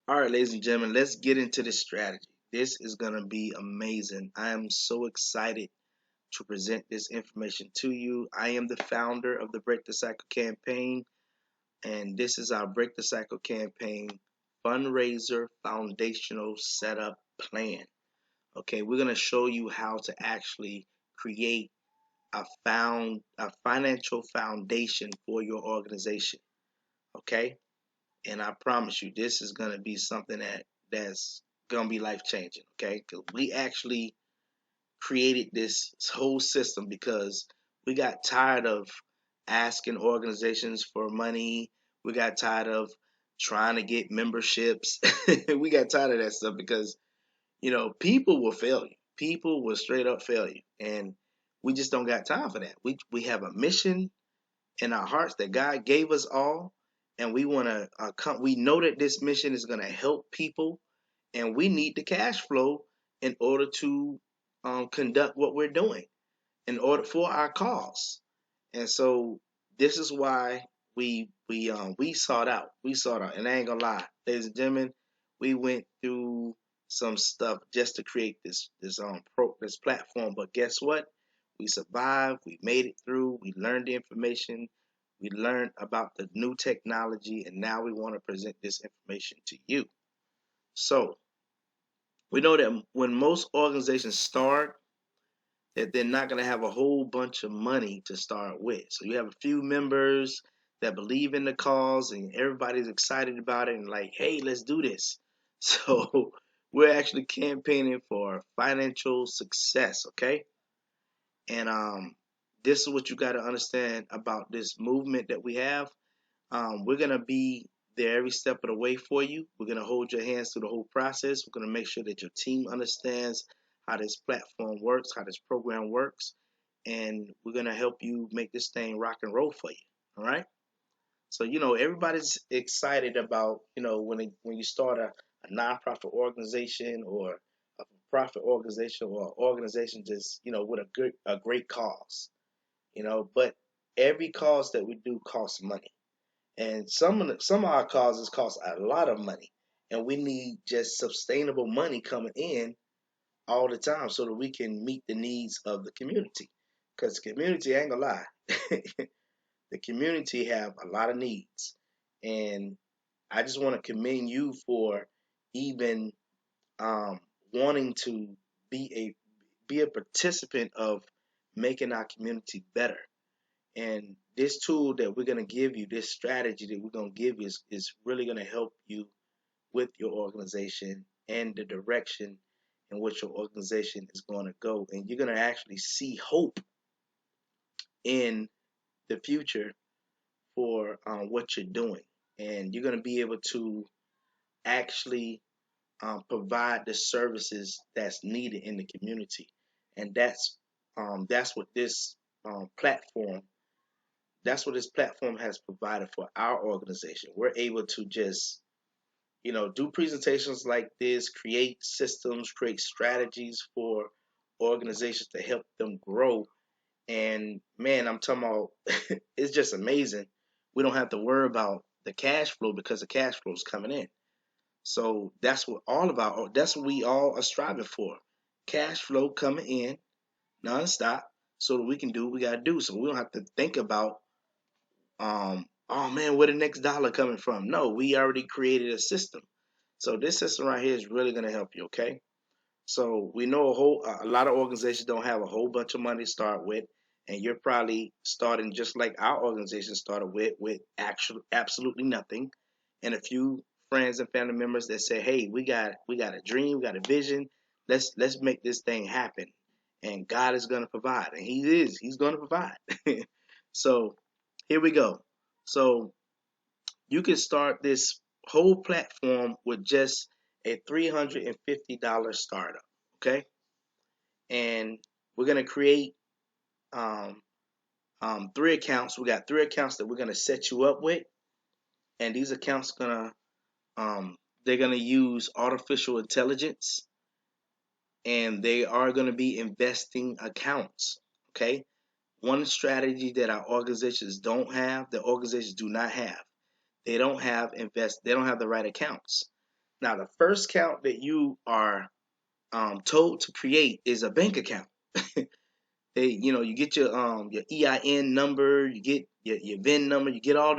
All right, ladies and gentlemen, let's get into this strategy. This is going to be amazing. I am so excited to present this information to you. I am the founder of the Break the Cycle campaign, and this is our Break the Cycle campaign fundraiser foundational setup plan. Okay, we're going to show you how to actually create a financial foundation for your organization. Okay, and I promise you, this is gonna be something that's gonna be life changing. Okay, because we actually created this whole system because we got tired of asking organizations for money. We got tired of trying to get memberships. We got tired of that stuff because people will fail you. People will straight up fail you, and we just don't got time for that. We have a mission in our hearts that God gave us all, and we want to we know that this mission is going to help people, and we need the cash flow in order to conduct what we're doing in order for our cause. And so this is why we sought out, and I ain't gonna lie, ladies and gentlemen, we went through some stuff just to create this platform. But guess what? We survived. We made it through. We learned the information. We learned about the new technology, and now we want to present this information to you. So we know that when most organizations start, that they're not going to have a whole bunch of money to start with. So you have a few members that believe in the cause and everybody's excited about it and like, hey, let's do this. So we're actually campaigning for financial success, okay? And this is what you got to understand about this movement that we have. We're going to be there every step of the way for you. We're going to hold your hands through the whole process. We're going to make sure that your team understands how this platform works, how this program works, and we're going to help you make this thing rock and roll for you. All right? So, everybody's excited about, when you start a nonprofit organization or a profit organization or organization just, with a great cause, but every cause that we do costs money. And some of our causes cost a lot of money, and we need just sustainable money coming in all the time so that we can meet the needs of the community. Because the community, I ain't gonna lie, the community have a lot of needs, and I just want to commend you for even wanting to be a be a participant of making our community better. And this tool that we're going to give you, this strategy that we're going to give you is really going to help you with your organization and the direction in which your organization is going to go. And you're going to actually see hope in the future for what you're doing. And you're going to be able to actually provide the services that's needed in the community. And that's what this platform that's what this platform has provided for our organization. We're able to just, do presentations like this, create systems, create strategies for organizations to help them grow. And man, I'm talking about it's just amazing. We don't have to worry about the cash flow because the cash flow is coming in. So that's what we all are striving for. Cash flow coming in nonstop so that we can do what we gotta do. So we don't have to think about oh man, where the next dollar coming from? No, we already created a system. So this system right here is really going to help you. Okay. So we know a lot of organizations don't have a whole bunch of money to start with, and you're probably starting just like our organization started with actual absolutely nothing, and a few friends and family members that say, "Hey, we got a dream, we got a vision. Let's make this thing happen." And God is going to provide, and He's going to provide. So here we go. So you can start this whole platform with just a $350 startup. Okay. And we're going to create um, three accounts. We got three accounts that we're going to set you up with. And these accounts they're going to use artificial intelligence, and they are going to be investing accounts. Okay. One strategy that our organizations don't have, the organizations do not have. They don't have the right accounts. Now, the first account that you are told to create is a bank account. You get your EIN number, you get your VIN number, you get all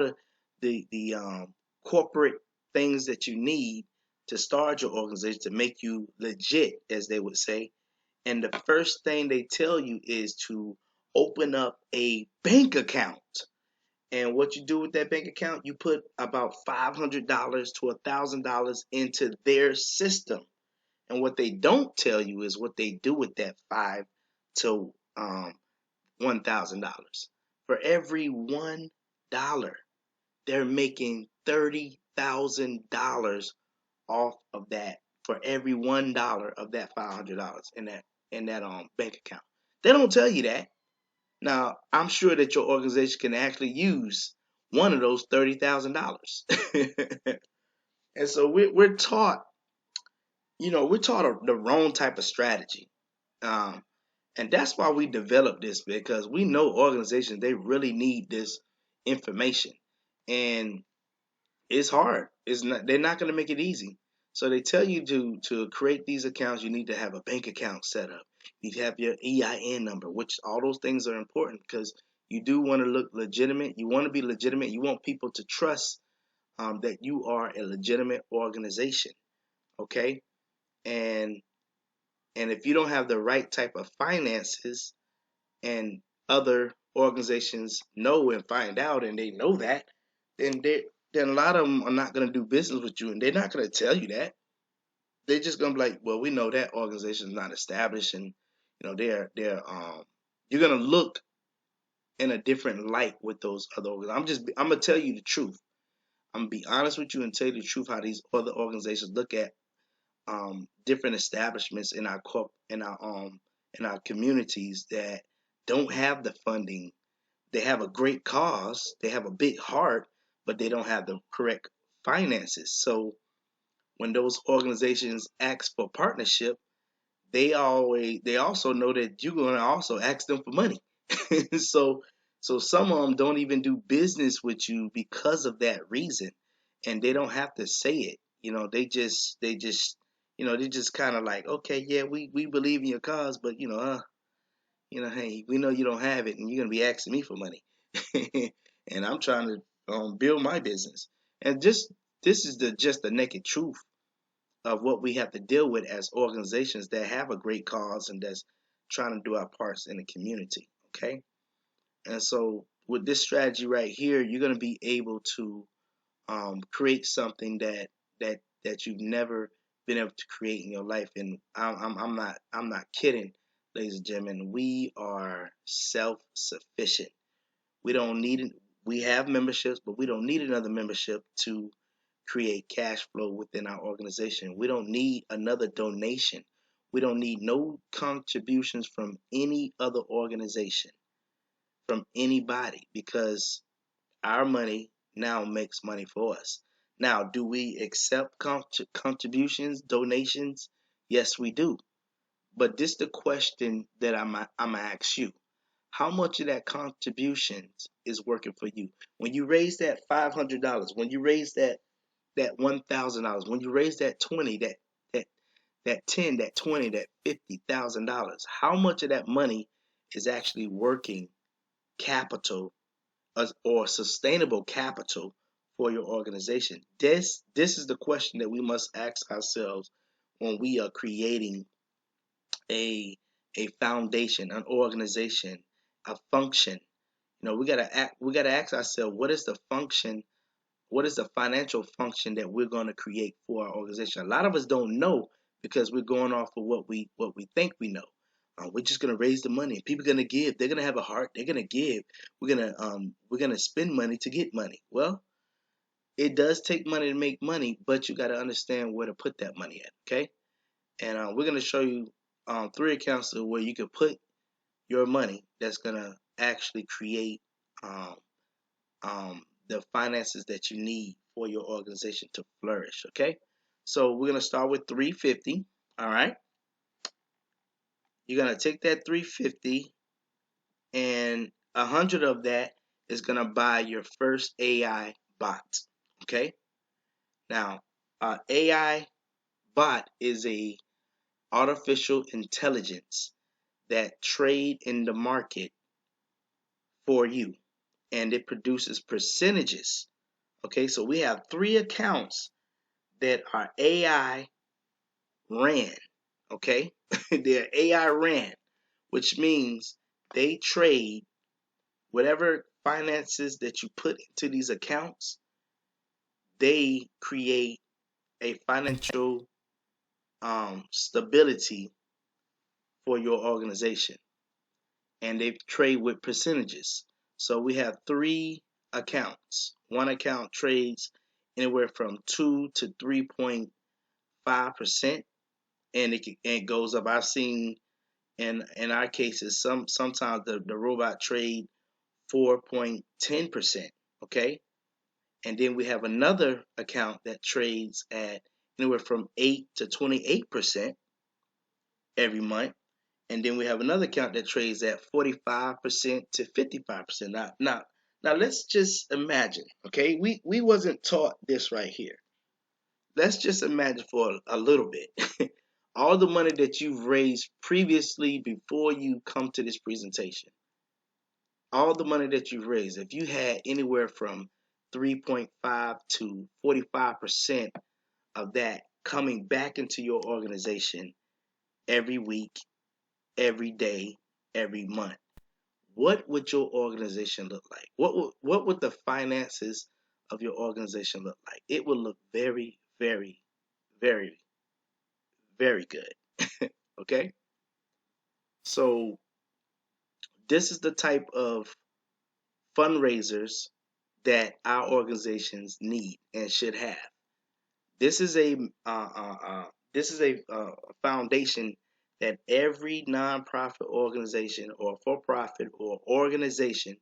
the corporate things that you need to start your organization to make you legit, as they would say. And the first thing they tell you is to open up a bank account. And what you do with that bank account, you put about $500 to $1,000 into their system. And what they don't tell you is what they do with that five to $1,000. For every $1, they're making $30,000 off of that. For every $1 of that $500 in that bank account. They don't tell you that. Now, I'm sure that your organization can actually use one of those $30,000. And so we're taught, the wrong type of strategy. Um, and that's why we developed this, because we know organizations, they really need this information. And it's hard. They're not going to make it easy. So they tell you to create these accounts, you need to have a bank account set up. You need to have your EIN number, which all those things are important because you do want to look legitimate. You want to be legitimate. You want people to trust that you are a legitimate organization. Okay, and if you don't have the right type of finances, and other organizations know and find out, and they know that, then then a lot of them are not going to do business with you, and they're not going to tell you that. They're just going to be like, well, we know that organization is not established, and they're you're going to look in a different light with those other organizations. I'm going to tell you the truth. I'm going to be honest with you and tell you the truth how these other organizations look at different establishments in our communities that don't have the funding. They have a great cause, they have a big heart, but they don't have the correct finances. So when those organizations ask for partnership, they also know that you're going to also ask them for money. so so some of them don't even do business with you because of that reason, and they don't have to say it. They just kind of like, okay, yeah, we believe in your cause, but hey, we know you don't have it, and you're gonna be asking me for money, and I'm trying to build my business. And this is just the naked truth of what we have to deal with as organizations that have a great cause and that's trying to do our parts in the community. Okay, and so with this strategy right here, you're gonna be able to create something that you've never been able to create in your life. And I'm not kidding, ladies and gentlemen. We are self-sufficient. We don't need it. We have memberships, but we don't need another membership to create cash flow within our organization. We don't need another donation. We don't need no contributions from any other organization, from anybody, because our money now makes money for us. Now, do we accept contributions, donations? Yes, we do. But this is the question that I'm gonna ask you. How much of that contributions is working for you? When you raise that $500, when you raise that $1,000, when you raise that 20, that that 10, that 20, that $50,000, how much of that money is actually working capital or sustainable capital for your organization? This is the question that we must ask ourselves when we are creating a foundation, an organization, a function. We gotta ask ourselves, what is the function, what is the financial function that we're going to create for our organization? A lot of us don't know because we're going off of what we think we know. We're just gonna raise the money. People are gonna give. They're gonna have a heart. They're gonna give. We're gonna spend money to get money. Well, it does take money to make money, but you got to understand where to put that money at. Okay, and we're gonna show you three accounts where you can put your money that's gonna actually create um, the finances that you need for your organization to flourish. Okay, so we're gonna start with 350. All right, you're gonna take that 350, and 100 of that is gonna buy your first AI bot. Okay, now AI Bot is a artificial intelligence that trade in the market for you, and it produces percentages. Okay, so we have 3 accounts that are AI ran. Okay, they're AI ran, which means they trade whatever finances that you put into these accounts. They create a financial stability for your organization, and they trade with percentages. So we have 3 accounts. One account trades anywhere from 2 to 3.5%, and it goes up. I've seen in our cases sometimes the robot trade 4.10%. Okay, and then we have another account that trades at anywhere from 8 to 28% every month. And then we have another account that trades at 45% to 55%. Now let's just imagine, okay? We wasn't taught this right here. Let's just imagine for a little bit. All the money that you've raised previously before you come to this presentation. All the money that you've raised, if you had anywhere from 3.5 to 45% of that coming back into your organization every week, every day, every month, what would your organization look like? What would the finances of your organization look like? It would look very, very, very, very good. Okay? So this is the type of fundraisers that our organizations need and should have. This is a foundation that every nonprofit organization or for-profit or organization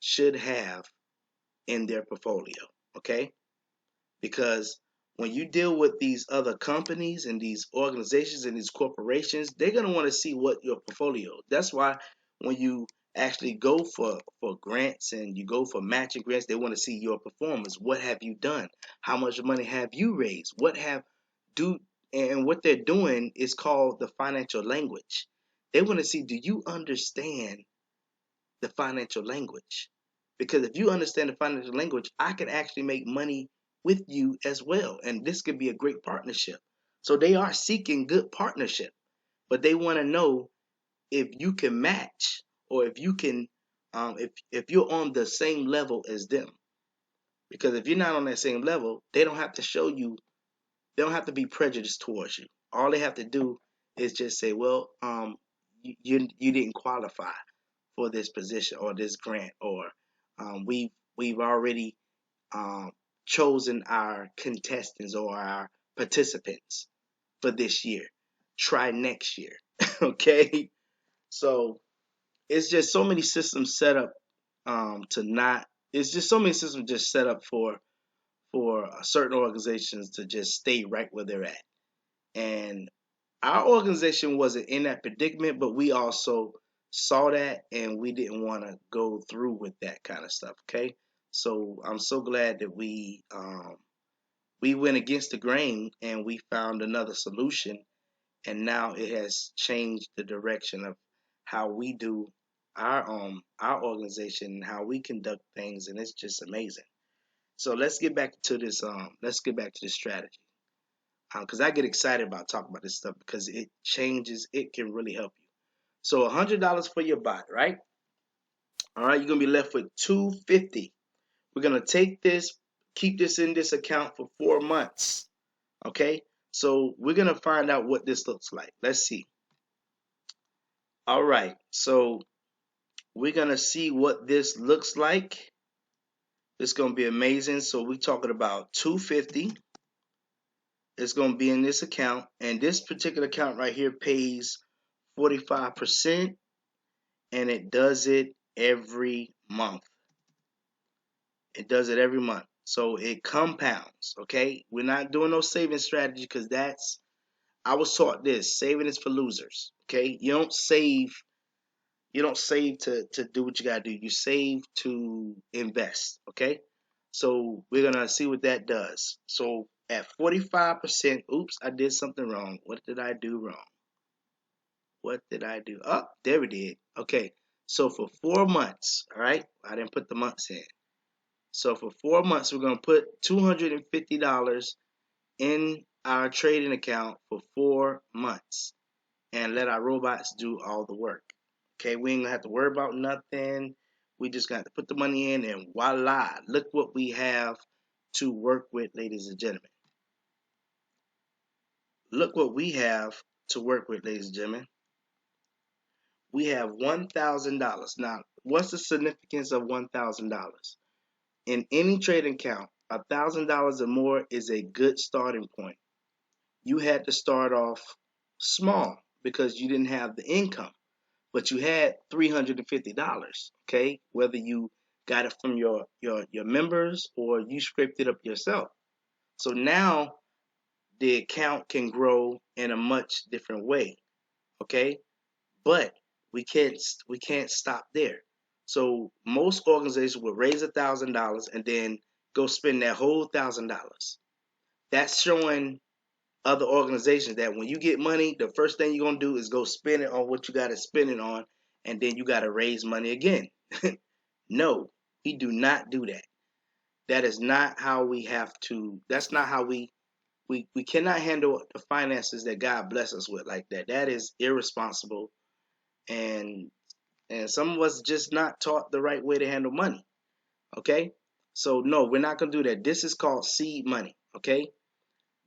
should have in their portfolio. Okay, because when you deal with these other companies and these organizations and these corporations, they're going to want to see what your portfolio. That's why when you actually go for grants and you go for matching grants, they want to see your performance. What have you done? How much money have you raised? And what they're doing is called the financial language. They want to see, do you understand the financial language? Because if you understand the financial language, I can actually make money with you as well. And this could be a great partnership. So they are seeking good partnership, but they want to know if you can match, or if you can, if you're on the same level as them. Because if you're not on that same level, they don't have to show you, they don't have to be prejudiced towards you. All they have to do is just say, well, you didn't qualify for this position or this grant, or we've already chosen our contestants or our participants for this year. Try next year. Okay, so it's just so many systems set up to not. It's just so many systems just set up for certain organizations to just stay right where they're at. And our organization wasn't in that predicament, but we also saw that and we didn't want to go through with that kind of stuff. Okay, so I'm so glad that we went against the grain and we found another solution, and now it has changed the direction of how we do our organization and how we conduct things, and it's just amazing. So let's get back to this. Let's get back to this strategy, because I get excited about talking about this stuff because it changes. It can really help you. So $100 for your bot, right? All right, you're gonna be left with $250. We're gonna take this, keep this in this account for 4 months. Okay, so we're gonna find out what this looks like. Let's see. All right, so we're gonna see what this looks like. It's gonna be amazing. So we're talking about 250. It's gonna be in this account, and this particular account right here pays 45%, and it does it every month. It does it every month. So it compounds. Okay, we're not doing no saving strategy because that's, I was taught this, saving is for losers. Okay, you don't save to do what you gotta do. You save to invest. Okay, so we're gonna see what that does. So at 45%. Oops, I did something wrong. What did I do wrong? What did I do? Oh, there we did. Okay, so for 4 months, all right, I didn't put the months in. So for 4 months, we're going to put $250 in our trading account for 4 months and let our robots do all the work. Okay, we ain't gonna have to worry about nothing. We just got to put the money in and voila, look what we have to work with, ladies and gentlemen. Look what we have to work with, ladies and gentlemen. We have $1,000. Now, what's the significance of $1,000? In any trading account, $1,000 or more is a good starting point. You had to start off small because you didn't have the income, but you had $350. Okay, whether you got it from your members or you scraped it up yourself. So now the account can grow in a much different way. Okay, but we can't stop there. So most organizations will raise $1,000 and then go spend that whole $1,000. That's showing other organizations that when you get money, the first thing you're gonna do is go spend it on what you gotta spend it on, and then you gotta raise money again. No, we do not do that. That is not how we have to. That's not how we cannot handle the finances that God bless us with like that. That is irresponsible, and some of us just not taught the right way to handle money. Okay, so no, we're not gonna do that. This is called seed money. Okay,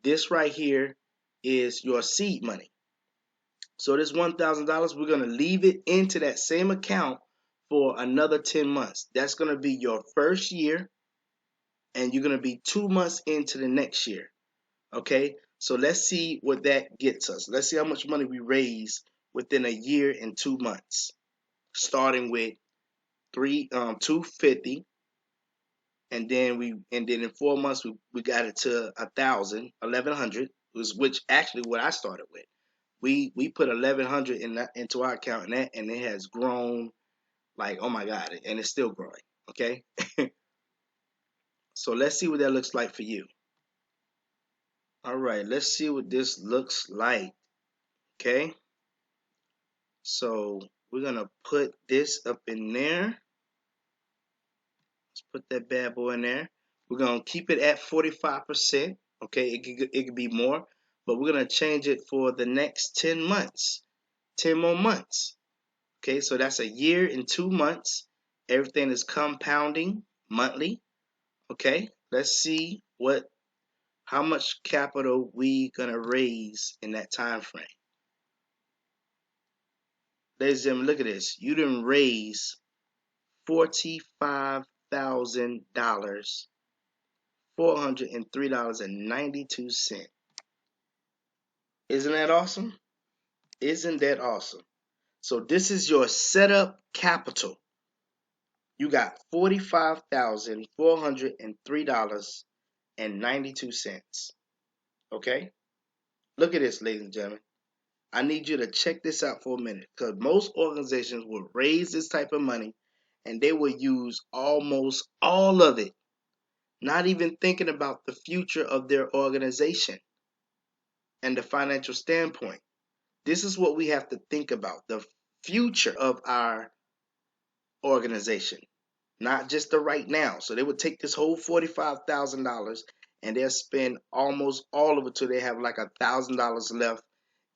this right here is your seed money. So this $1,000, we're gonna leave it into that same account for another 10 months. That's gonna be your first year, and you're gonna be 2 months into the next year. Okay, so let's see what that gets us. Let's see how much money we raise within a year and 2 months, starting with 250, and then in 4 months we got it to 1,000, 1,100, which actually what I started with. We put 1,100 into our account, and it has grown like, oh my God, and it's still growing. Okay, so let's see what that looks like for you. All right, let's see what this looks like. Okay, so we're gonna put this up in there. Let's put that bad boy in there. We're gonna keep it at 45%. Okay, it could be more, but we're gonna change it for the next 10 months, 10 more months. Okay, so that's a year and 2 months. Everything is compounding monthly. Okay, let's see how much capital we gonna raise in that time frame. Ladies and gentlemen, look at this. You didn't raise $45,000, $403.92. Isn't that awesome? Isn't that awesome? So this is your setup capital. You got $45,403.92. Okay? Look at this, ladies and gentlemen. I need you to check this out for a minute, because most organizations will raise this type of money and they will use almost all of it, not even thinking about the future of their organization and the financial standpoint. This is what we have to think about, the future of our organization, not just the right now. So they would take this whole $45,000 and they'll spend almost all of it till they have like $1,000 left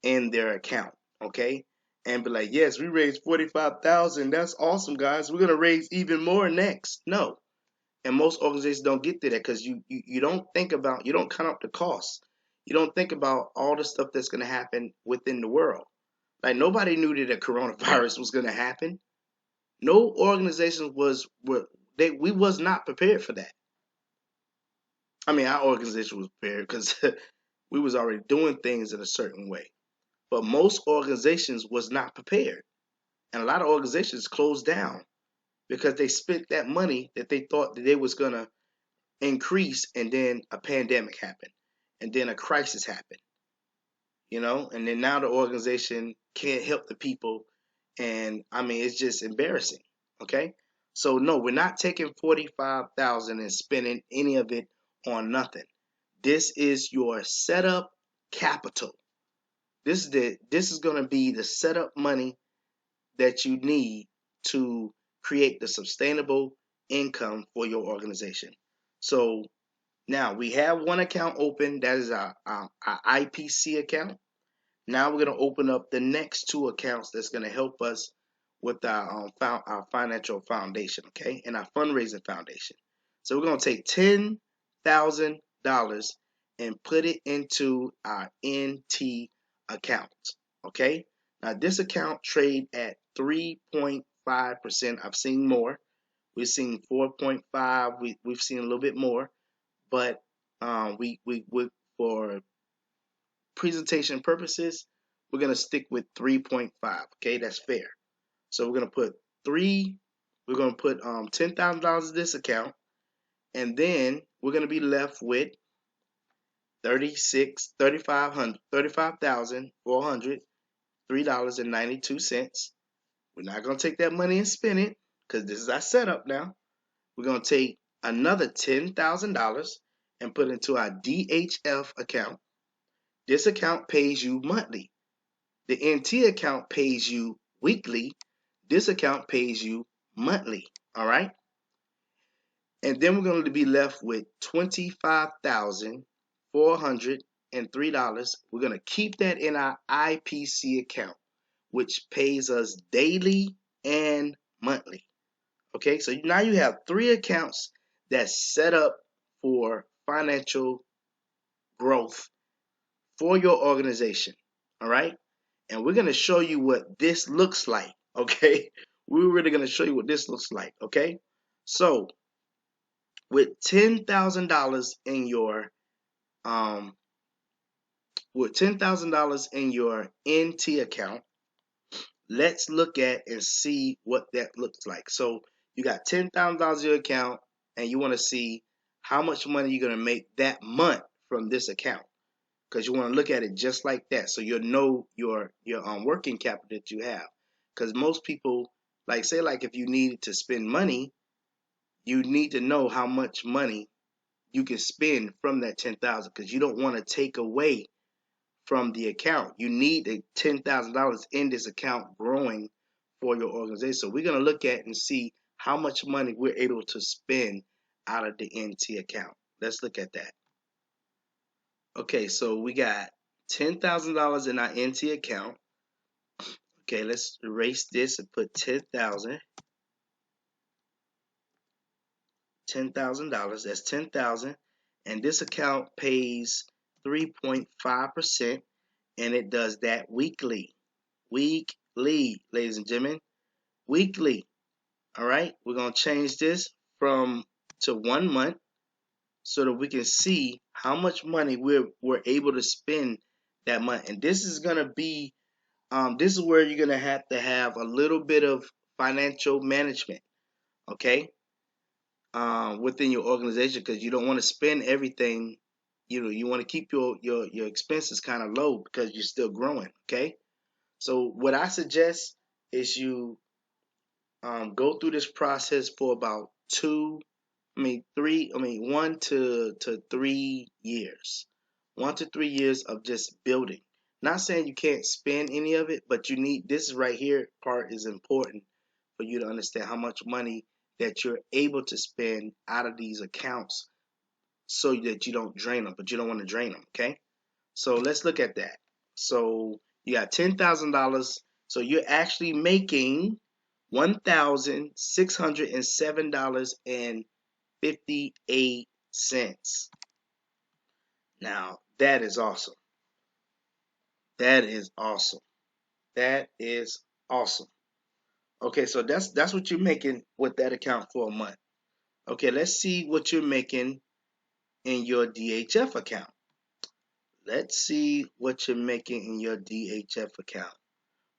in their account. Okay, and be like, yes, we raised 45,000. That's awesome, guys. We're gonna raise even more next. No, and most organizations don't get to that because you don't think about, you don't count up the costs. You don't think about all the stuff that's gonna happen within the world. Like nobody knew that a coronavirus was gonna happen. No organization we was not prepared for that. I mean, our organization was prepared because we was already doing things in a certain way. But most organizations was not prepared. And a lot of organizations closed down because they spent that money that they thought that they was gonna increase, and then a pandemic happened, and then a crisis happened, and then now the organization can't help the people, and I mean it's just embarrassing. Okay, so no, we're not taking 45,000 and spending any of it on nothing. This is your setup capital. This is going to be the setup money that you need to create the sustainable income for your organization. So now we have one account open. That is our IPC account. Now we're going to open up the next two accounts that's going to help us with our financial foundation, okay, and our fundraising foundation. So we're going to take $10,000 and put it into our NT account, okay. Now this account trade at 3.5%. I've seen more. We've seen 4.5. We've seen a little bit more, but we for presentation purposes, we're going to stick with 3.5. Okay, that's fair. So we're going to put $10,000 in this account, and then we're going to be left with $35,403.92. We're not going to take that money and spend it because this is our setup now. We're going to take another $10,000 and put it into our DHF account. This account pays you monthly. The NT account pays you weekly. This account pays you monthly. All right. And then we're going to be left with $25,403. We're going to keep that in our IPC account, which pays us daily and monthly. Okay. So now you have three accounts that's set up for financial growth for your organization. All right. And we're going to show you what this looks like, okay? We're really going to show you what this looks like, okay? So, with $10,000 in your NT account, let's look at and see what that looks like. So, you got $10,000 in your account, and you want to see how much money you're going to make that month from this account, because you want to look at it just like that, so you'll know your working capital that you have. Because most people, like if you needed to spend money, you need to know how much money you can spend from that 10,000, because you don't want to take away from the account. You need the $10,000 in this account growing for your organization. So we're going to look at and see how much money we're able to spend out of the NT account. Let's look at that. Okay, so we got $10,000 in our NT account. Okay, let's erase this and put $10,000. $10,000. That's 10,000, and this account pays 3.5%, and it does that weekly. Weekly, ladies and gentlemen, weekly. All right, we're gonna change this to 1 month so that we can see how much money we're able to spend that month. And this is gonna be this is where you're gonna have to have a little bit of financial management, okay, within your organization, because you don't want to spend everything. You want to keep your expenses kind of low because you're still growing, okay. So what I suggest is you go through this process for about 1 to 3 years. 1 to 3 years of just building. Not saying you can't spend any of it, but you need, this right here part is important for you to understand how much money that you're able to spend out of these accounts so that you don't drain them, but you don't want to drain them, okay? So let's look at that. So you got $10,000. So you're actually making $1,607.58. Now that is awesome. That is awesome. That is awesome. Okay, so that's what you're making with that account for a month. Okay, let's see what you're making in your DHF account. Let's see what you're making in your DHF account.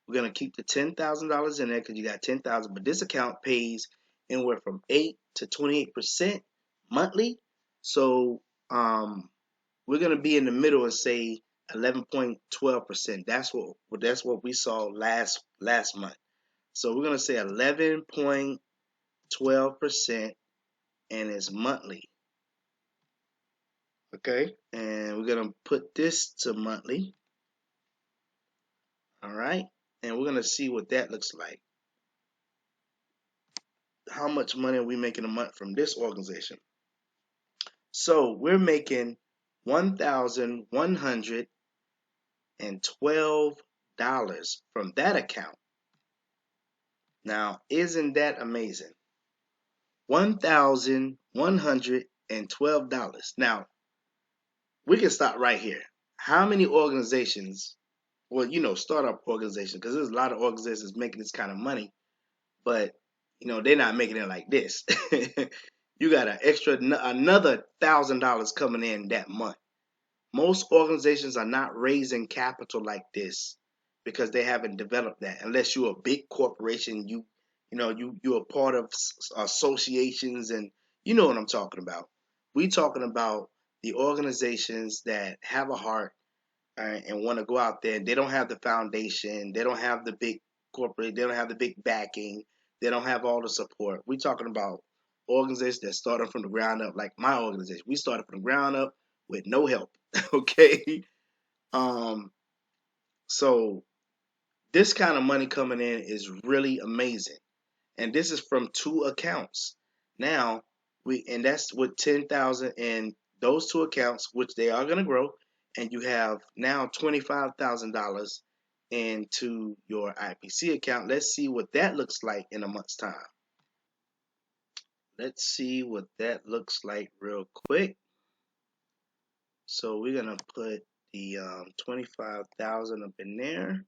We're gonna keep the $10,000 in there because you got 10,000, but this account pays anywhere from 8 to 28% monthly. So we're gonna be in the middle and say 11.12%. That's what we saw last month. So we're gonna say 11.12%, and it's monthly. Okay, and we're gonna put this to monthly. All right, and we're gonna see what that looks like. How much money are we making a month from this organization? So we're making $1,112 from that account. Now, isn't that amazing? $1,112. Now, we can stop right here. How many organizations, well, startup organizations, because there's a lot of organizations making this kind of money, but they're not making it like this. You got another $1,000 coming in that month. Most organizations are not raising capital like this because they haven't developed that. Unless you're a big corporation, you're a part of associations, and you know what I'm talking about. We talking about the organizations that have a heart and want to go out there. They don't have the foundation. They don't have the big corporate. They don't have the big backing. They don't have all the support. We talking about organizations that started from the ground up, like my organization. We started from the ground up with no help. Okay. Um. So this kind of money coming in is really amazing, and this is from two accounts. Now and that's with 10,000 in those two accounts, which they are going to grow, and you have now $25,000 into your IPC account. Let's see what that looks like in a month's time. Let's see what that looks like real quick. So we're gonna put the 25,000 up in there,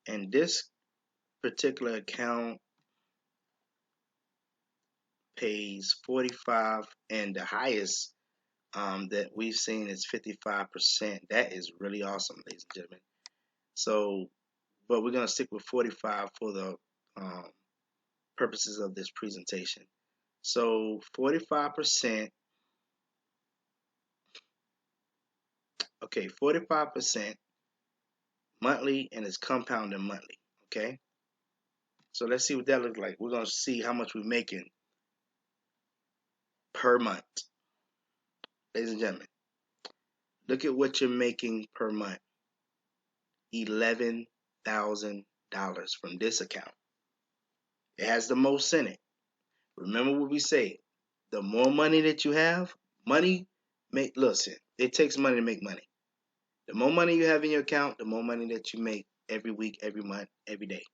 and this particular account pays 45, and the highest that we've seen is 55%. That is really awesome, ladies and gentlemen. So, but we're gonna stick with 45 for the um, purposes of this presentation. So 45%, okay, 45% monthly, and it's compounding monthly. Okay, so let's see what that looks like. We're gonna see how much we're making per month, ladies and gentlemen. Look at what you're making per month. $11,000 from this account. It has the most in it. Remember what we say. The more money that you have, listen, it takes money to make money. The more money you have in your account, the more money that you make every week, every month, every day.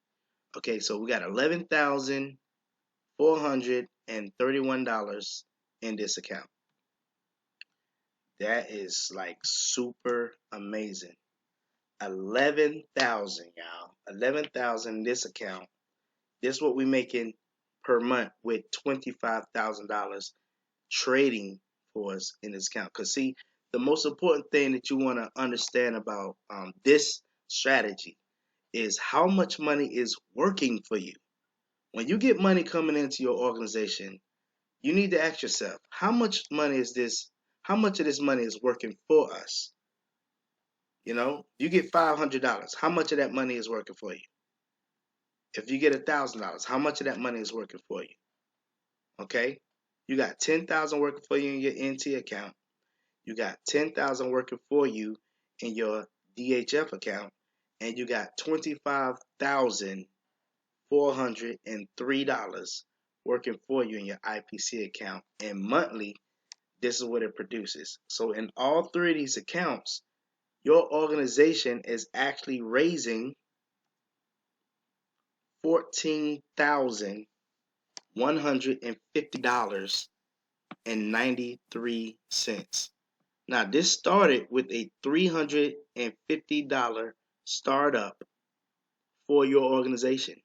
Okay, so we got $11,431 in this account. That is like super amazing. 11,000, y'all. 11,000 in this account. This is what we're making per month with $25,000 trading for us in this account. Because see, the most important thing that you want to understand about this strategy is how much money is working for you. When you get money coming into your organization, you need to ask yourself, how much money is this? How much of this money is working for us? You get $500. How much of that money is working for you? If you get $1,000, how much of that money is working for you? Okay, you got 10,000 working for you in your NT account. You got 10,000 working for you in your DHF account, and you got $25,403 working for you in your IPC account. And monthly, this is what it produces. So in all three of these accounts, your organization is actually raising $14,150.93. Now, this started with a $350 startup for your organization.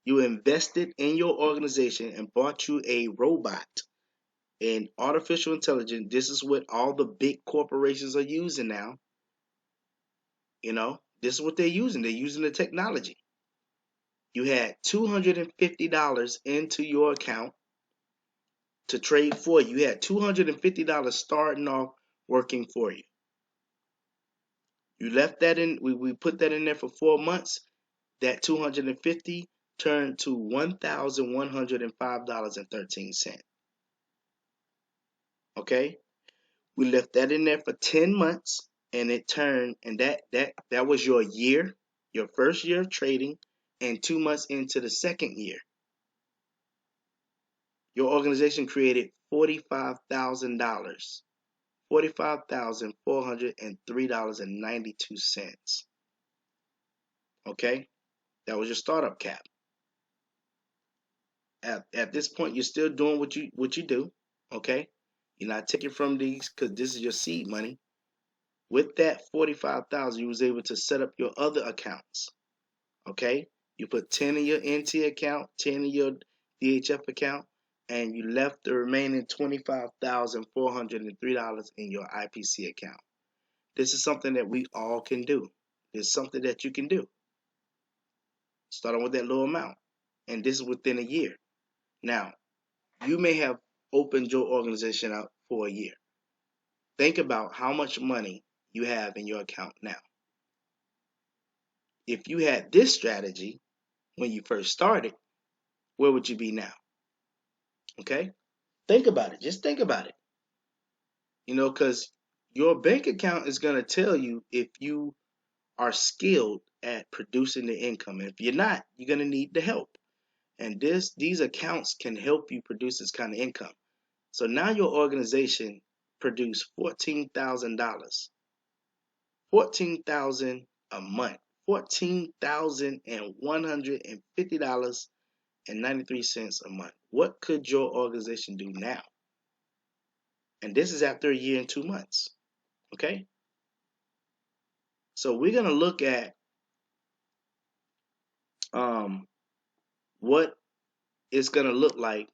You invested in your organization and bought you a robot and artificial intelligence. This is what all the big corporations are using now. This is what they're using. They're using the technology. You had $250 into your account to trade for you. You had $250 starting off working for you. You left that in, we put that in there for 4 months. That 250 turned to $1,105.13. Okay? We left that in there for 10 months, and it turned, and that was your year, your first year of trading, and 2 months into the second year. Your organization created $45,000. $45,403.92. Okay? That was your startup cap. At this point, you're still doing what you do. Okay? You're not taking from these because this is your seed money. With that 45,000, you was able to set up your other accounts. Okay? You put 10 in your NT account, 10 in your DHF account, and you left the remaining $25,403 in your IPC account. This is something that we all can do. It's something that you can do. Starting with that low amount. And this is within a year. Now, you may have opened your organization up for a year. Think about how much money you have in your account now. If you had this strategy when you first started, where would you be now? Okay? Think about it. Just think about it. Because your bank account is going to tell you if you are skilled at producing the income. And if you're not, you're going to need the help. And these accounts can help you produce this kind of income. So now your organization produced $14,000. $14,000 a month. $14,150.93 a month. What could your organization do now? And this is after a year and 2 months. Okay? So we're going to look at what it's going to look like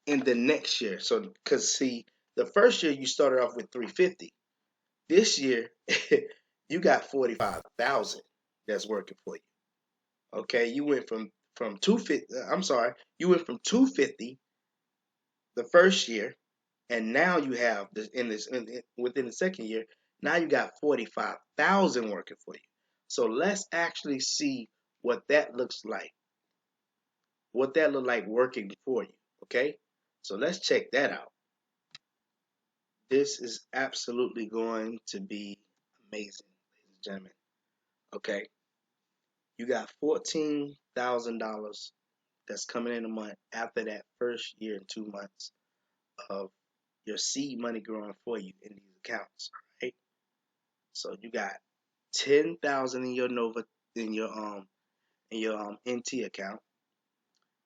in the next year. So, because see, the first year you started off with 350. This year, you got 45,000 that's working for you. Okay, you went from 250. I'm sorry, you went from 250 the first year, and now you have within the second year. Now you got 45,000 working for you. So let's actually see what that looks like. What that look like working for you. Okay, so let's check that out. This is absolutely going to be amazing, ladies and gentlemen. Okay, you got $14,000 that's coming in a month after that first year and 2 months of your seed money growing for you in these accounts, right? So you got 10,000 in your Nova in your NT account.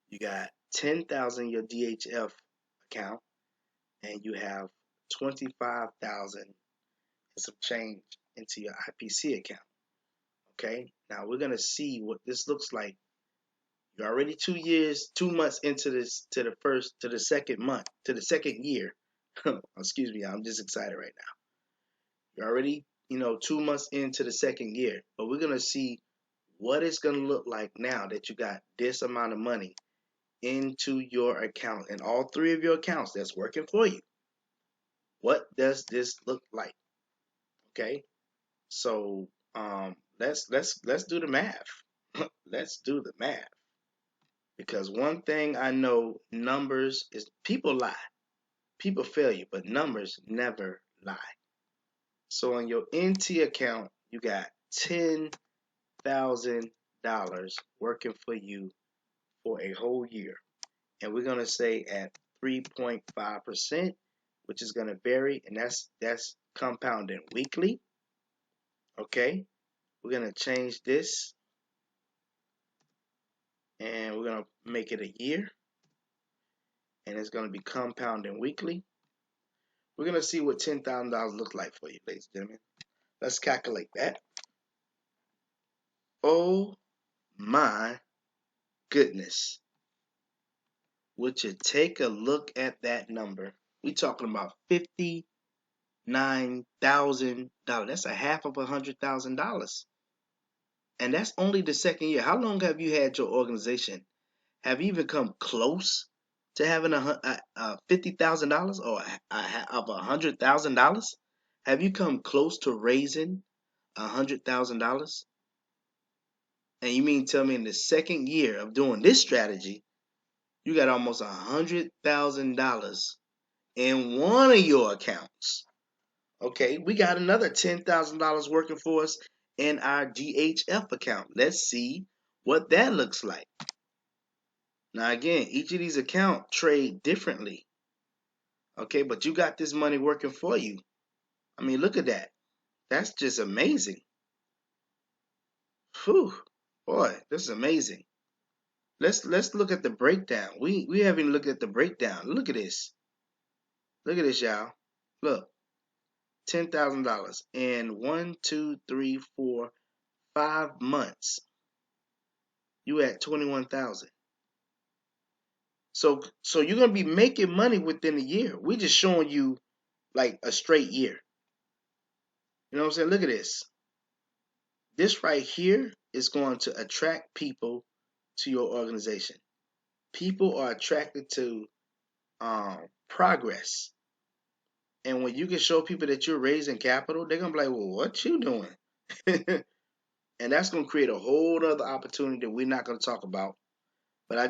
You got 10,000 in your DHF account, and you have 25,000 and some change into your IPC account. Okay, now we're gonna see what this looks like. You're already 2 months into the second year. Excuse me, I'm just excited right now. You're already, 2 months into the second year, but we're gonna see what it's gonna look like now that you got this amount of money into your account and all three of your accounts that's working for you. What does this look like? Okay, so let's do the math. Let's do the math. Because one thing I know, numbers is people lie. People fail you, but numbers never lie. So on your NT account, you got $10,000 working for you for a whole year. And we're gonna say at 3.5%, which is gonna vary, and that's compounding weekly. Okay, we're gonna change this and we're gonna make it a year, and it's gonna be compounding weekly. We're gonna see what $10,000 look like for you, ladies and gentlemen. Let's calculate that. Oh my goodness. Would you take a look at that number? We talking about $59,000. That's a half of $100,000. And that's only the second year. How long have you had your organization? Have you even come close to having $50,000 or of $100,000? Have you come close to raising $100,000? And you mean tell me in the second year of doing this strategy, you got almost $100,000 in one of your accounts. Okay, we got another $10,000 working for us in our DHF account. Let's see what that looks like. Now again, each of these accounts trade differently. Okay, but you got this money working for you. I mean, look at that. That's just amazing. Whew, boy, this is amazing. Let's look at the breakdown. We haven't even looked at the breakdown. Look at this. Look at this, y'all. Look, $10,000 in 1, 2, 3, 4, 5 months. You at 21,000. So you're gonna be making money within a year. We just showing you like a straight year. You know what I'm saying? Look at this. This right here is going to attract people to your organization. People are attracted to progress. And when you can show people that you're raising capital, they're gonna be like, well, what you doing? And that's gonna create a whole other opportunity that we're not gonna talk about. But I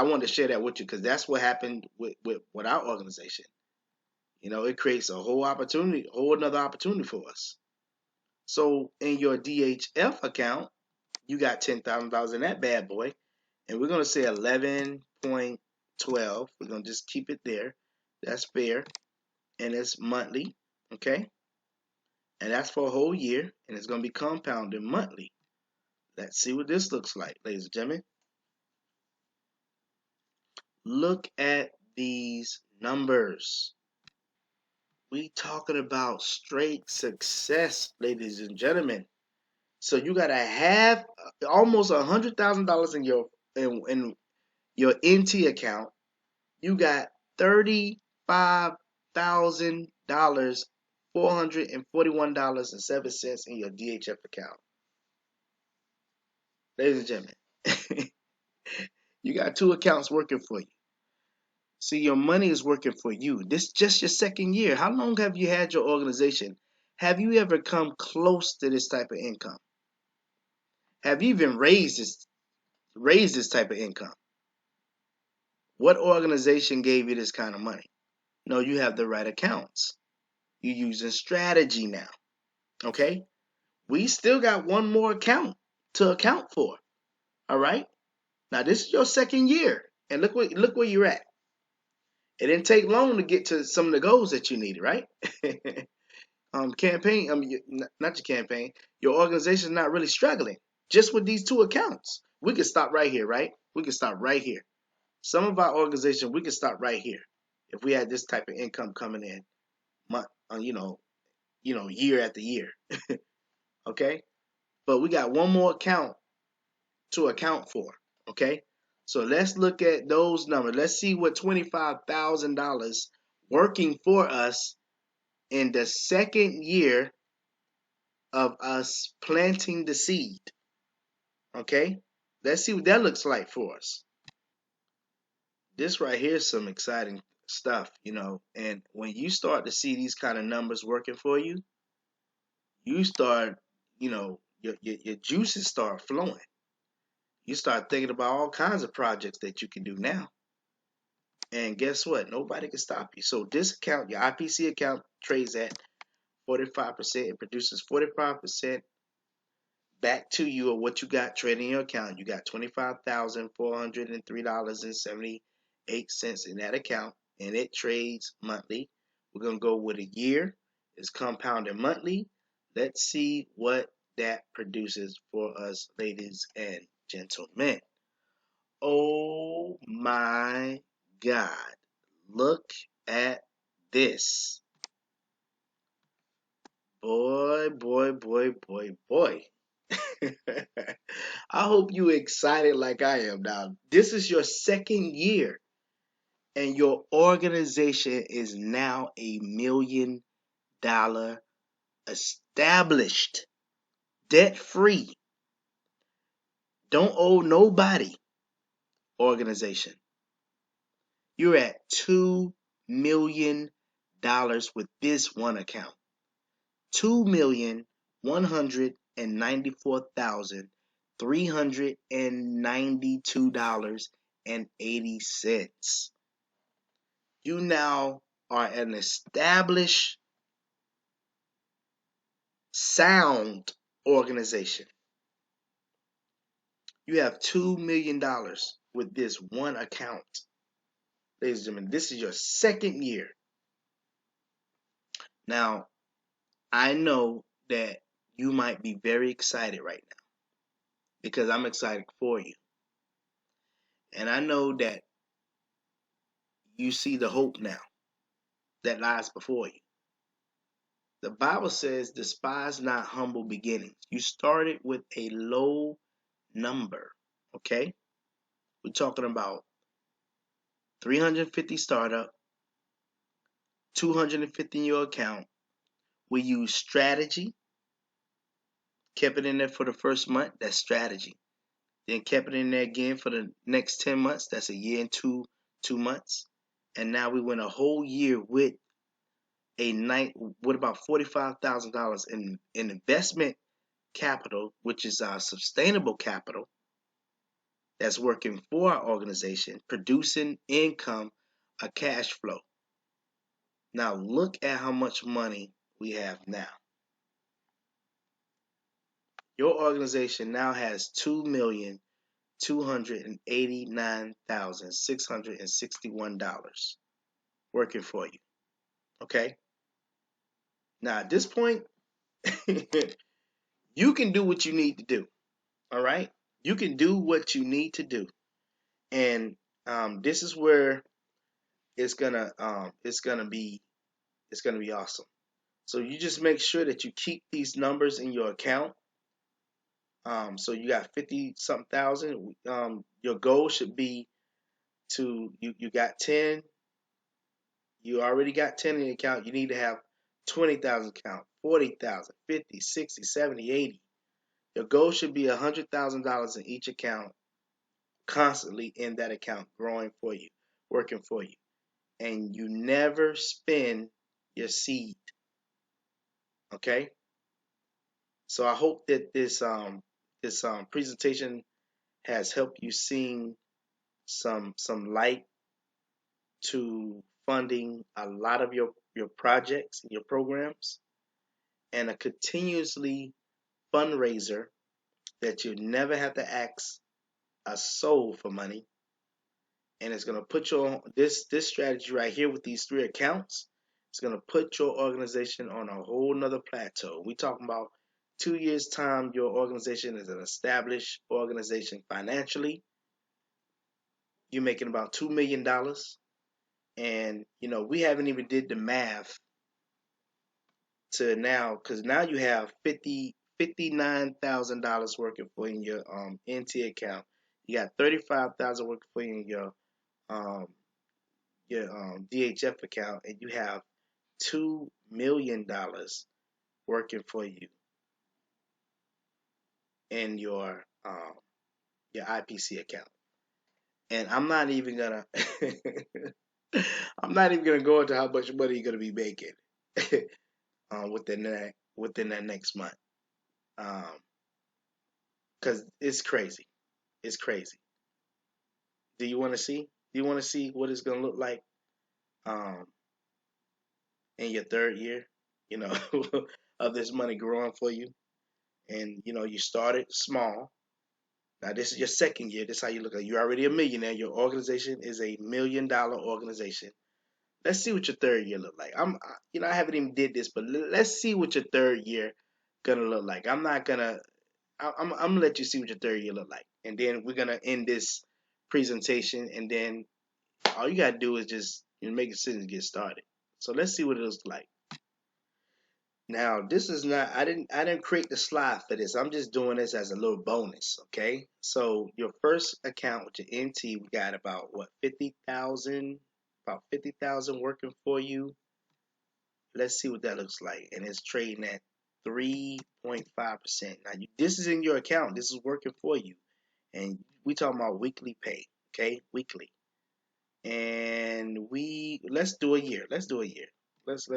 want to share that with you because that's what happened with our organization. You know, it creates a whole opportunity, whole another opportunity for us. So in your DHF account, you got $10,000 in that bad boy, and we're gonna say 11.12. We're gonna just keep it there. That's fair, and it's monthly, okay? And that's for a whole year, and it's gonna be compounded monthly. Let's see what this looks like, ladies and gentlemen. Look at these numbers. We talking about straight success, ladies and gentlemen. So you gotta have almost $100,000 in your NT account. You got $35,000, $441.07 in your DHF account, ladies and gentlemen. You got two accounts working for you. See, your money is working for you. This is just your second year. How long have you had your organization? Have you ever come close to this type of income? Have you even raised this type of income? What organization gave you this kind of money? No, you have the right accounts. You're using strategy now. Okay? We still got one more account to account for. All right? Now this is your second year. And look where you're at. It didn't take long to get to some of the goals that you needed, right? Campaign, not your campaign, your organization is not really struggling just with these two accounts. We could stop right here, right? We could stop right here. Some of our organization, we could stop right here if we had this type of income coming in, month, year after year. Okay, but we got one more account to account for. Okay, so let's look at those numbers. Let's see what $25,000 working for us in the second year of us planting the seed. Okay, let's see what that looks like for us. This right here is some exciting stuff, and when you start to see these kind of numbers working for you, you start, your juices start flowing. You start thinking about all kinds of projects that you can do now. And guess what? Nobody can stop you. So this account, your IPC account, trades at 45%. It produces 45% back to you of what you got trading your account. You got $25,403.78 in that account, and it trades monthly. We're gonna go with a year. It's compounded monthly. Let's see what that produces for us, ladies and gentlemen. Oh my God. Look at this. Boy, boy, boy, boy, boy. I hope you excited like I am now. This is your second year, and your organization is now $1 million established, debt free, don't owe nobody organization. You're at $2 million with this one account. $2,194,392.80. You now are an established, sound organization. You have $2 million with this one account. Ladies and gentlemen, this is your second year. Now, I know that you might be very excited right now because I'm excited for you. And I know that you see the hope now that lies before you. The Bible says, despise not humble beginnings. You started with a low number, okay? We're talking about 350 startup, 250 in your account. We use strategy, kept it in there for the first month, that's strategy. Then kept it in there again for the next 10 months, that's a year and two months. And now we went a whole year with with about $45,000 in investment capital, which is our sustainable capital that's working for our organization, producing income, a cash flow. Now look at how much money we have now. Your organization now has $2,289,661 working for you. Okay? Now at this point, you can do what you need to do. All right? You can do what you need to do. And this is where it's gonna be awesome. So you just make sure that you keep these numbers in your account. So you got 50 something thousand. Your goal should be you got 10. You already got 10 in the account. You need to have 20,000 account, 40,000, 50, 60, 70, 80. Your goal should be $100,000 in each account, constantly in that account, growing for you, working for you. And you never spend your seed. Okay? So I hope that this presentation has helped you seeing some light to funding a lot of your projects and your programs, and a continuously fundraiser that you never have to ask a soul for money. And it's going to put this strategy right here with these 3 accounts. It's going to put your organization on a whole nother plateau. We talking about 2 years time, your organization is an established organization financially. You're making about $2 million. And, we haven't even did the math to now, because now you have $59,000 working for you in your NT account. You got $35,000 working for you in um, your DHF account, and you have $2 million working for you in your IPC account. And I'm not even gonna go into how much money you're gonna be making within that next month, because it's crazy. It's crazy. Do you want to see? Do you want to see what it's gonna look like um, in your third year? Of this money growing for you, and you started small. Now this is your second year. This is how you look at it. You're already a millionaire. Your organization is a $1 million organization. Let's see what your third year look like. I haven't even did this, but let's see what your third year gonna look like. I'm gonna let you see what your third year look like, and then we're gonna end this presentation, and then all you gotta do is just make a decision to get started. So let's see what it looks like. Now, this is not, I didn't create the slide for this. I'm just doing this as a little bonus, okay? So your first account with your NT, we got about what, 50,000, about 50,000 working for you. Let's see what that looks like. And it's trading at 3.5%. Now, this is in your account. This is working for you. And we talking about weekly pay, okay? Weekly. And let's do a year. Let's do a year. Let's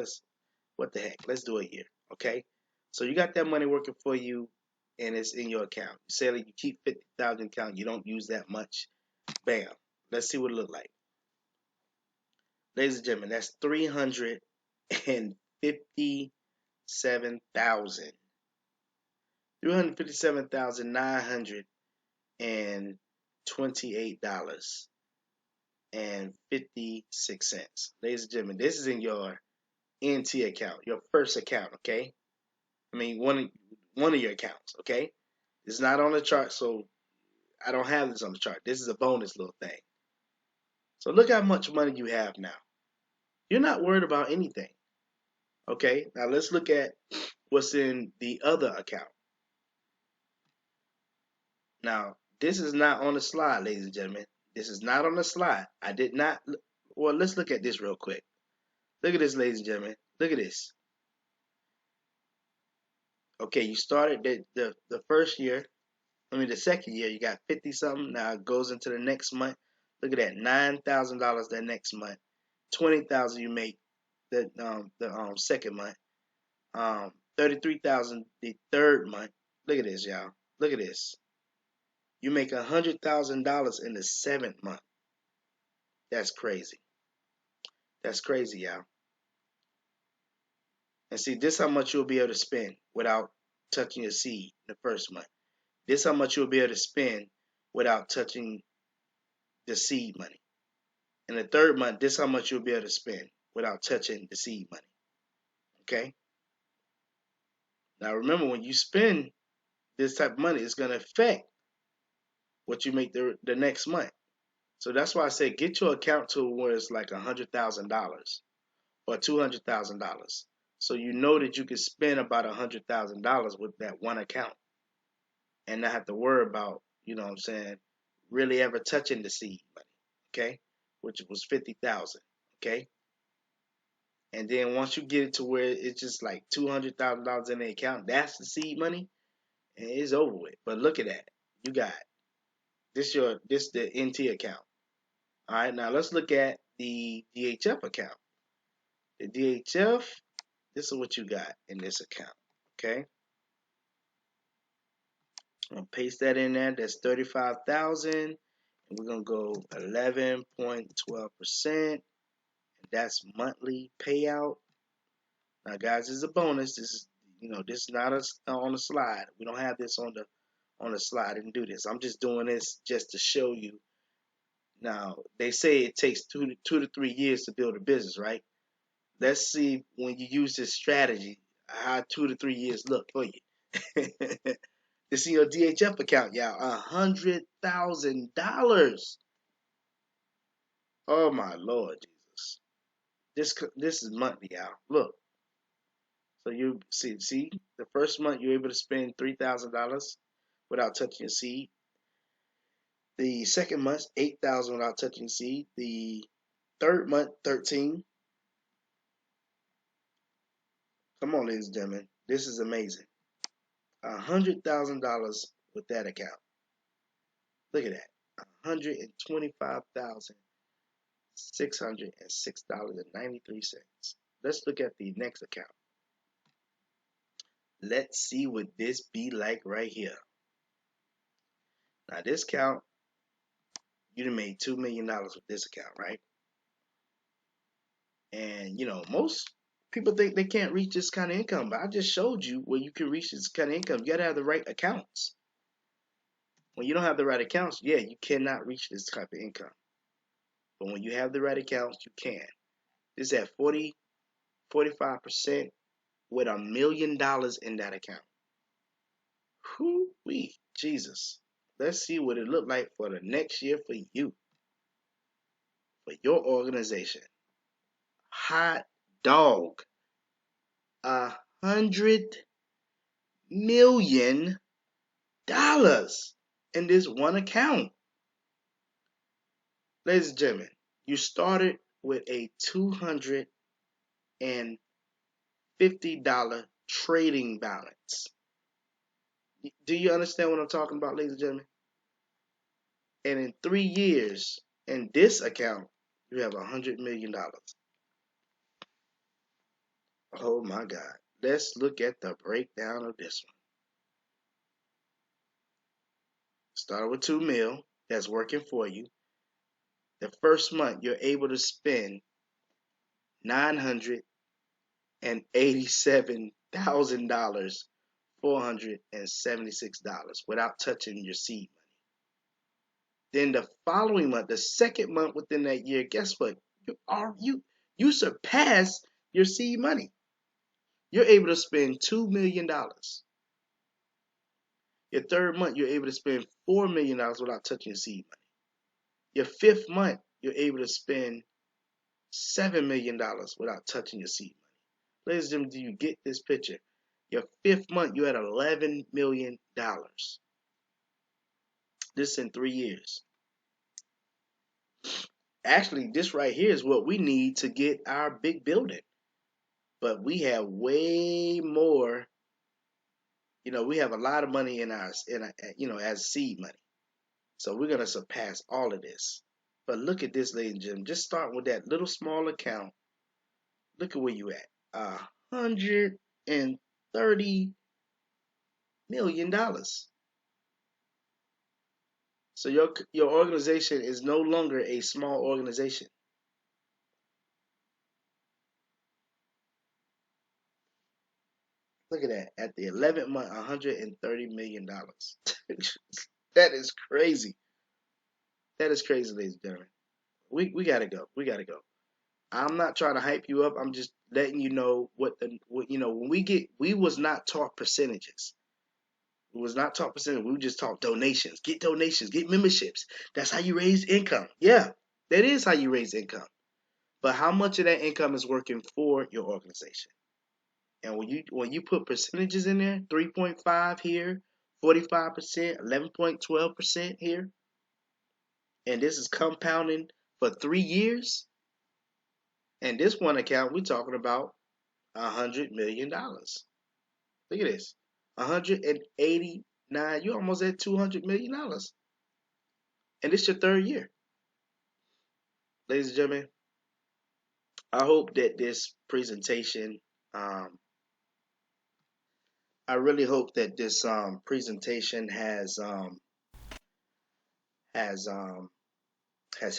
what the heck? Let's do a year, okay? So you got that money working for you, and it's in your account. You say like you keep 50,000 account, you don't use that much. Bam. Let's see what it look like. Ladies and gentlemen, that's 357,000. $357,928.56. Ladies and gentlemen, this is in your NT account, your first account, okay? I mean, one of your accounts, okay? It's not on the chart, so I don't have this on the chart. This is a bonus little thing. So look how much money you have now. You're not worried about anything, okay? Now let's look at what's in the other account. Now, this is not on the slide, ladies and gentlemen. This is not on the slide. I did not. Well, let's look at this real quick. Look at this, ladies and gentlemen. Look at this. Okay, you started the first year. I mean, the second year, you got 50 something. Now it goes into the next month. Look at that, $9,000 that next month. 20,000 you make the second month. 33,000 the third month. Look at this, y'all. Look at this. You make $100,000 in the seventh month. That's crazy. That's crazy, y'all. And see, this how much you'll be able to spend without touching your seed in the first month. This how much you'll be able to spend without touching the seed money. In the third month, this how much you'll be able to spend without touching the seed money. Okay? Now remember, when you spend this type of money, it's going to affect what you make the next month. So that's why I say get your account to where it's like $100,000 or $200,000. So you know that you can spend about $100,000 with that one account and not have to worry about, you know what I'm saying, really ever touching the seed money, okay? Which was 50,000, okay? And then once you get it to where it's just like $200,000 in the account, that's the seed money, and it's over with. But look at that, you got this the NT account. All right, now let's look at the DHF account. The DHF, this is what you got in this account, okay? I'm gonna paste that in there. That's 35,000, and we're gonna go 11.12%. That's monthly payout. Now, guys, this is a bonus. This is, this is not on the slide. We don't have this on the slide. I didn't do this. I'm just doing this just to show you. Now, they say it takes 2 to 3 years to build a business, right? Let's see when you use this strategy how 2 to 3 years look for you. This is your DHF account, y'all. $100,000. Oh my Lord Jesus! This is monthly, y'all. Look. So you see, the first month you're able to spend $3,000 without touching your seed. The second month, 8,000 without touching your seed. The third month, 13. Come on, ladies and gentlemen, this is amazing. $100,000 with that account. Look at that, $125,606.93. Let's look at the next account. Let's see what this be like right here. Now this account, you done made $2 million with this account, right? And most people think they can't reach this kind of income, but I just showed you where you can reach this kind of income. You gotta have the right accounts. When you don't have the right accounts, yeah, you cannot reach this type of income. But when you have the right accounts, you can. This is at 45% with $1 million in that account. Whoo-wee, Jesus. Let's see what it looked like for the next year for you, for your organization. Hot dog. $100 million in this one account. Ladies and gentlemen, you started with a $250 trading balance. Do you understand what I'm talking about, ladies and gentlemen? And in 3 years, in this account, you have $100 million. Oh my God. Let's look at the breakdown of this one. Start with $2 million. That's working for you. The first month, you're able to spend $987,476 without touching your seed money. Then the following month, the second month within that year, guess what? You surpass your seed money. You're able to spend $2 million. Your third month, you're able to spend $4 million without touching your seed money. Your fifth month, you're able to spend $7 million without touching your seed money. Ladies and gentlemen, do you get this picture? Your fifth month, you're at $11 million. This in 3 years. Actually, this right here is what we need to get our big building. But we have way more, we have a lot of money in our, as seed money. So we're going to surpass all of this. But look at this, ladies and gentlemen. Just starting with that little small account. Look at where you at. $130 million. So your organization is no longer a small organization. Look at that. At the 11th month, $130 million. That is crazy. That is crazy, ladies and gentlemen. We gotta go. We gotta go. I'm not trying to hype you up. I'm just letting you know what when we was not taught percentages. We was not taught percentages. We were just taught donations. Get donations. Get memberships. That's how you raise income. Yeah, that is how you raise income. But how much of that income is working for your organization? And when you put percentages in there, 3.5 here, 45%, 11.12% here, and this is compounding for 3 years. And this one account, we're talking about $100 million. Look at this. 189, you're almost at $200 million. And this is your third year. Ladies and gentlemen, I hope that this presentation, I really hope that this presentation has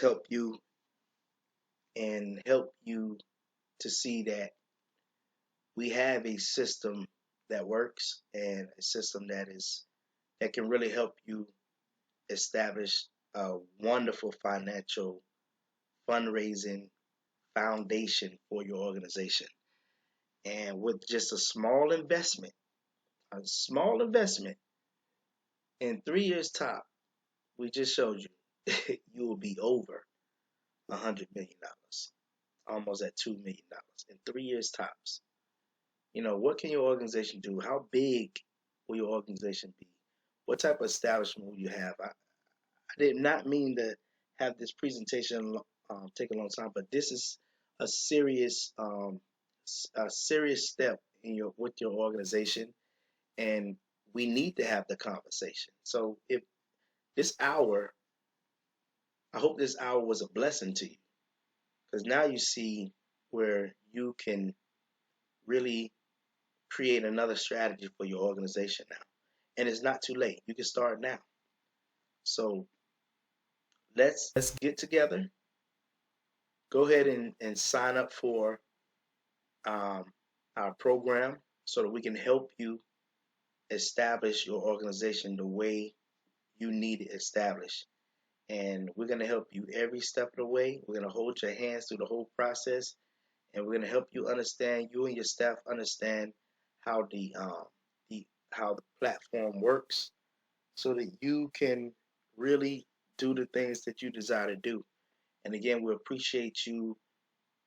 helped you and helped you to see that we have a system that works and a system that can really help you establish a wonderful financial fundraising foundation for your organization. And with just a small investment in 3 years top, we just showed you you will be over $100 million, almost at $2 million in 3 years tops. What can your organization do? How big will your organization be? What type of establishment will you have? I did not mean to have this presentation take a long time, but this is a serious step with your organization, and we need to have the conversation. So if this hour, I hope this hour was a blessing to you, because now you see where you can really create another strategy for your organization now. And it's not too late. You can start now. So let's get together. Go ahead and sign up for our program so that we can help you establish your organization the way you need it established. And we're going to help you every step of the way. We're going to hold your hands through the whole process, and we're going to help you understand, you and your staff understand how how the platform works, so that you can really do the things that you desire to do. And again, we appreciate you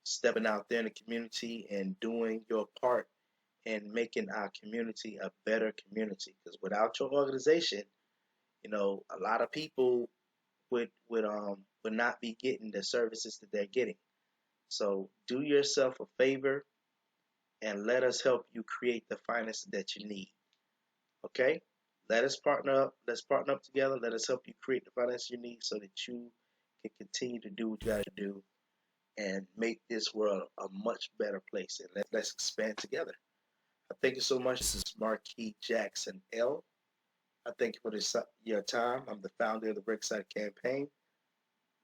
stepping out there in the community and doing your part in making our community a better community. Because without your organization, a lot of people would not be getting the services that they're getting. So do yourself a favor and let us help you create the finances that you need. Okay? Let us partner up. Let's partner up together. Let us help you create the finances you need so that you can continue to do what you got to do and make this world a much better place. And let's expand together. I thank you so much. This is Marquis Jackson L. I thank you for your time. I'm the founder of the Brickside Campaign.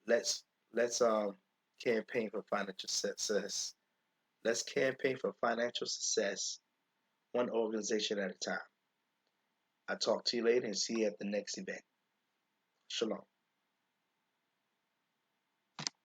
Let's campaign for financial success Let's campaign for financial success, one organization at a time. I'll talk to you later and see you at the next event. Shalom.